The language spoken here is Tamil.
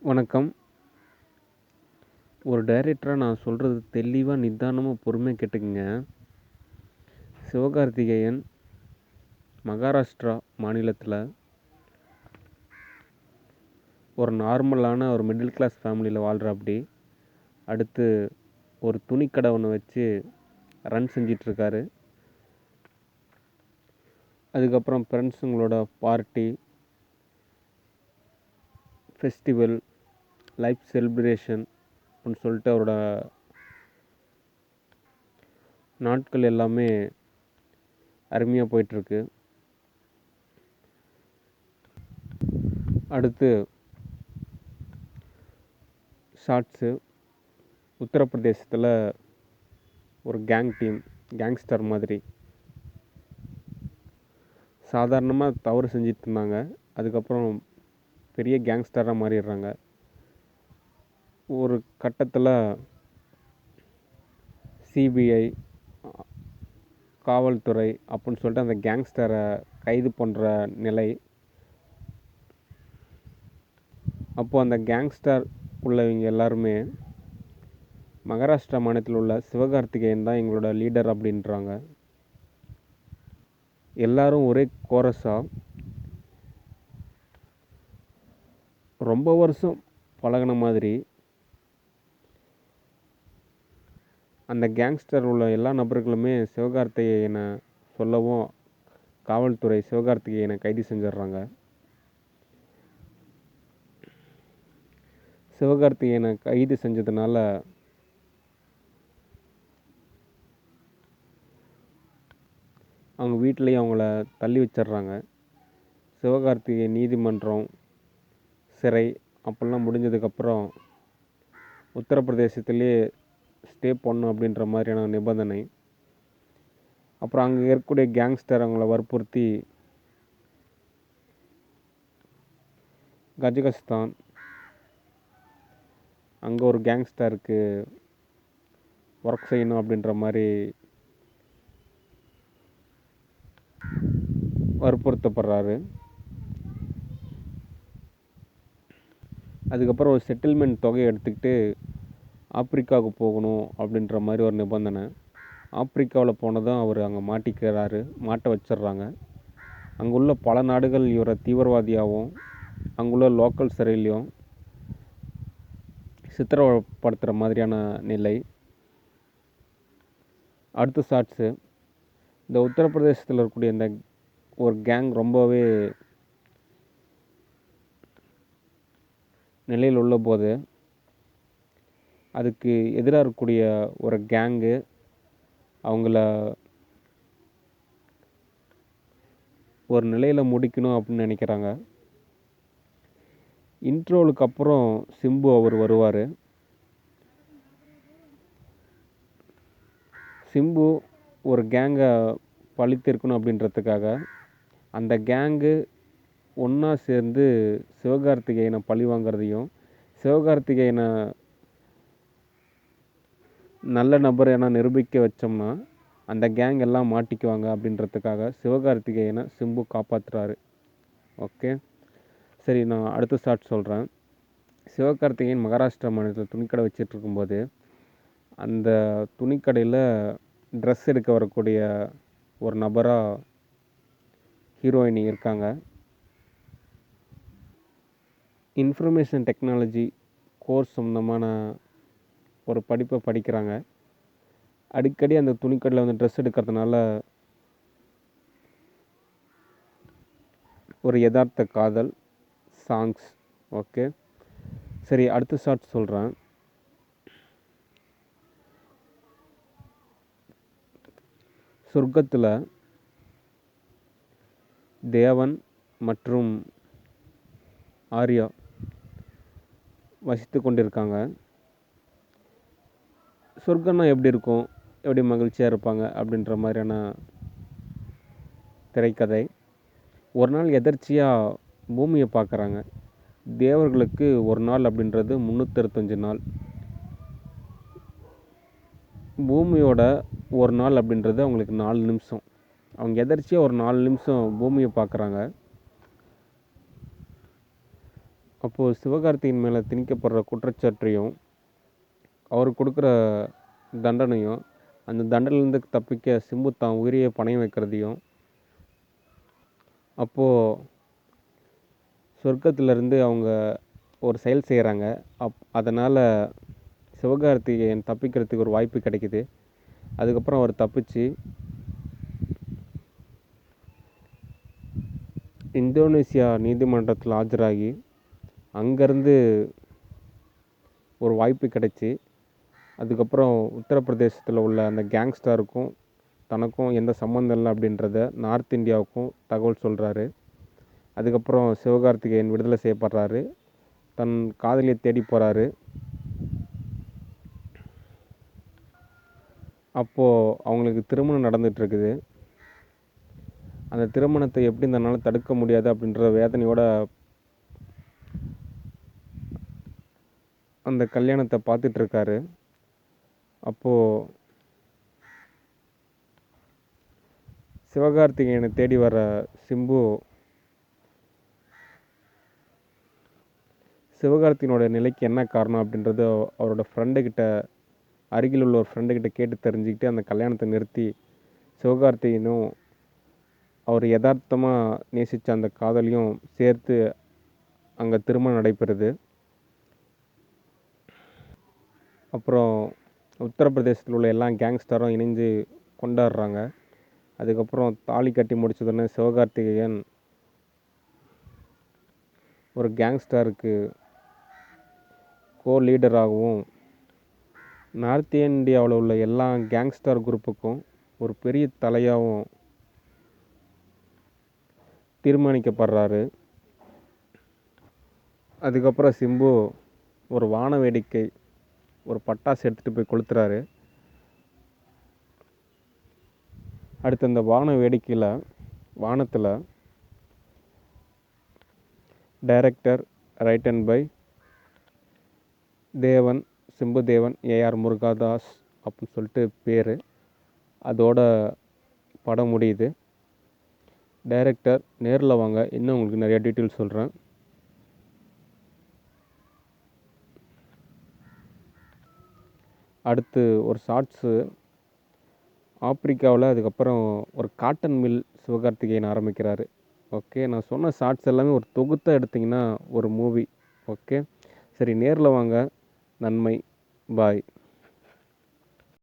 வணக்கம். ஒரு டைரக்டரா நான் சொல்றது தெளிவா, நிதானமா, பொறுமையா கேட்டுக்கங்க. சிவகார்த்திகேயன் மகாராஷ்டிரா மாநிலத்தில ஒரு நார்மலான ஒரு மிடில் கிளாஸ் ஃபேமிலியில வாழ்றாப்படி. அடுத்து ஒரு துணிக்கடை ஒண்ணு வச்சு ரன் செஞ்சிட்ருக்காரு. அதுக்கப்புறம் ஃப்ரெண்ட்ஸுங்களோட பார்ட்டி, ஃபெஸ்டிவல், லைஃப் செலிப்ரேஷன் அப்படின்னு சொல்லிட்டு அவரோட நாட்கள் எல்லாமே அருமையாக போயிட்டுருக்கு. அடுத்து ஷார்ட்ஸு உத்தரப்பிரதேசத்தில் ஒரு கேங்ஸ்டர் மாதிரி சாதாரணமாக தவறு செஞ்சிட்டு இருந்தாங்க. அதுக்கப்புறம் பெரிய கேங்ஸ்டராக மாறிடுறாங்க. ஒரு கட்டத்தில் சிபிஐ, காவல்துறை அப்படின்னு சொல்லிட்டு அந்த கேங்ஸ்டரை கைது பண்ணுற நிலை. அப்போது அந்த கேங்ஸ்டர் உள்ளவங்க எல்லாருமே மகாராஷ்டிரா மாநிலத்தில் உள்ள சிவகார்த்திகேயன் தான் எங்களோட லீடர் அப்படின்றாங்க. எல்லாரும் ஒரே கோரஸாக ரொம்ப வருஷம் பழகின மாதிரி அந்த கேங்ஸ்டர் உள்ள எல்லா நபர்களுமே சிவகார்த்திகேயனை சொல்லவும் காவல்துறை சிவகார்த்திகேயனை கைது செஞ்சிடுறாங்க. சிவகார்த்திகேயனை கைது செஞ்சதுனால அவங்க வீட்டிலையும் அவங்கள தள்ளி வச்சிடுறாங்க. சிவகார்த்திகேயன் நீதிமன்றம், சிறை அப்படிலாம் முடிஞ்சதுக்கப்புறம் உத்தரப்பிரதேசத்துலேயே ஸ்டே பண்ணணும் அப்படின்ற மாதிரியான நிபந்தனை. அப்புறம் அங்கே இருக்கக்கூடிய கேங்ஸ்டர் அவங்கள வற்புறுத்தி கஜகஸ்தான் அங்கே ஒரு கேங்ஸ்டருக்கு ஒர்க் செய்யணும் அப்படின்ற மாதிரி வற்புறுத்தப்படுறாரு. அதுக்கப்புறம் ஒரு செட்டில்மெண்ட் தொகையை எடுத்துக்கிட்டு ஆப்பிரிக்காவுக்கு போகணும் அப்படின்ற மாதிரி ஒரு நிபந்தனை. ஆப்பிரிக்காவில் போனதும் அவர் அங்கே மாட்ட வச்சிடுறாங்க. அங்குள்ள பல நாடுகள் இவரை தீவிரவாதியாகவும் அங்குள்ள லோக்கல் சிறையிலையும் சித்திரவதைப்படுத்துகிற மாதிரியான நிலை. அடுத்த ஷார்ட்ஸு இந்த உத்தரப்பிரதேசத்தில் இருக்கக்கூடிய இந்த ஒரு கேங் ரொம்பவே நிலையில் உள்ள போது அதுக்கு எதிராக இருக்கக்கூடிய ஒரு கேங்கு அவங்கள ஒரு நிலையில் முடிக்கணும் அப்படின்னு நினைக்கிறாங்க. இன்ட்ரோலுக்கு அப்புறம் சிம்பு அவர் வருவார். சிம்பு ஒரு கேங்கை பழித்திருக்கணும் அப்படின்றதுக்காக அந்த கேங்கு ஒன்றா சேர்ந்து சிவகார்த்திகேயனை பழி வாங்கிறதையும், சிவகார்த்திகேயனை நல்ல நபர் என நிரூபிக்க வச்சோம்னா அந்த கேங் எல்லாம் மாட்டிக்குவாங்க அப்படின்றதுக்காக சிவகார்த்திகேயனை சிம்பு காப்பாற்றுறாரு. ஓகே, சரி, நான் அடுத்த ஷார்ட் சொல்கிறேன். சிவகார்த்திகேயன் மகாராஷ்டிரா மாநிலத்தில் துணிக்கடை வச்சிட்டு இருக்கும்போது அந்த துணிக்கடையில் ட்ரெஸ் எடுக்க வரக்கூடிய ஒரு நபராக ஹீரோயினி இருக்காங்க. இன்ஃபர்மேஷன் டெக்னாலஜி கோர்ஸ் சம்மந்தமான ஒரு படிப்பை படிக்கிறாங்க. அடிக்கடி அந்த துணிக்கடையில் வந்து ட்ரெஸ் எடுக்கிறதுனால ஒரு யதார்த்த காதல், சாங்ஸ். ஓகே, சரி, அடுத்த ஷார்ட் சொல்கிறேன். சொர்க்கத்தில் தேவன் மற்றும் ஆர்யா வசித்து கொண்டிருக்காங்க. சொர்க்கம்னா எப்படி இருக்கும், எப்படி மகிழ்ச்சியாக இருப்பாங்க அப்படின்ற மாதிரியான திரைக்கதை. ஒரு நாள் எதர்ச்சியாக பூமியை பார்க்குறாங்க. தேவர்களுக்கு ஒரு நாள் அப்படின்றது 365 நாள். பூமியோட ஒரு நாள் அப்படின்றது அவங்களுக்கு 4 நிமிஷம். அவங்க எதர்ச்சியாக ஒரு 4 நிமிஷம் பூமியை பார்க்குறாங்க. அப்போது சிவகார்த்தியின் மேலே திணிக்கப்படுற குற்றச்சாட்டையும் அவர் கொடுக்குற தண்டனையும், அந்த தண்டனையிலேருந்து தப்பிக்க சிம்பு தான் உயிரையே பணயம் வைக்கிறதையும், அப்போது சொர்க்கத்திலேருந்து அவங்க ஒரு செயல் செய்கிறாங்க. அதனால் சிவகார்த்திகேயன் தப்பிக்கிறதுக்கு ஒரு வாய்ப்பு கிடைக்குது. அதுக்கப்புறம் அவர் தப்பிச்சு இந்தோனேசியா நீதிமன்றத்தில் ஆஜராகி அங்கேருந்து ஒரு வாய்ப்பு கிடைச்சி, அதுக்கப்புறம் உத்தரப்பிரதேசத்தில் உள்ள அந்த கேங்ஸ்டருக்கும் தனக்கும் எந்த சம்மந்தம் இல்லை அப்படின்றத நார்த் இந்தியாவுக்கும் தகவல் சொல்கிறாரு. அதுக்கப்புறம் சிவகார்த்திகேயன் விடுதலை செய்யப்படுறாரு. தன் காதலியை தேடி போகிறாரு. அப்போது அவங்களுக்கு திருமணம் நடந்துகிட்ருக்குது. அந்த திருமணத்தை எப்படி தன்னால் தடுக்க முடியாது அப்படின்ற வேதனையோட அந்த கல்யாணத்தை பார்த்துட்ருக்காரு. அப்போது சிவகார்த்திகேயனை தேடி வர சிம்பு சிவகார்த்திகேயனோட நிலைக்கு என்ன காரணம் அப்படின்றத அவரோட ஃப்ரெண்டுக்கிட்ட, அருகில் உள்ள ஒரு ஃப்ரெண்டுக்கிட்ட கேட்டு தெரிஞ்சுக்கிட்டு அந்த கல்யாணத்தை நிறுத்தி சிவகார்த்திகேயனும் அவர் யதார்த்தமாக நேசித்த அந்த காதலையும் சேர்த்து அங்கே திருமணம் நடைபெறுது. அப்புறம் உத்தரப்பிரதேசத்தில் உள்ள எல்லா கேங்ஸ்டரும் இணைஞ்சு கொண்டாடுறாங்க. அதுக்கப்புறம் தாலி கட்டி முடிச்சதுன்னு சிவகார்த்திகேயன் ஒரு கேங்ஸ்டருக்கு லீடராகவும் நார்த் இந்தியாவில் உள்ள எல்லா கேங்ஸ்டர் குரூப்புக்கும் ஒரு பெரிய தலையாகவும் தீர்மானிக்கப்படுறாரு. அதுக்கப்புறம் சிம்பு ஒரு வான வேடிக்கை, ஒரு பட்டாசு எடுத்துகிட்டு போய் கொளுத்துறாரு. அடுத்து அந்த வான வேடிக்கையில் வானத்தில் டைரக்டர் ரைட்டன் பை தேவன், சிம்பு தேவன், ஏஆர் முருகதாஸ் அப்படின்னு சொல்லிட்டு பேர். அதோட படம் முடியுது. டைரக்டர் நேரில் வாங்க, இன்னும் உங்களுக்கு நிறையா டீட்டெயில்ஸ் சொல்கிறேன். அடுத்து ஒரு ஷார்ட்ஸு ஆப்பிரிக்காவில், அதுக்கப்புறம் ஒரு காட்டன் மில் சிவகார்த்திகேயன் ஆரம்பிக்கிறாரு. ஓகே, நான் சொன்ன ஷார்ட்ஸ் எல்லாமே ஒரு தொகுத்தாக எடுத்திங்கன்னா ஒரு மூவி. ஓகே, சரி, நேரில் வாங்க. நன்மை. பாய்.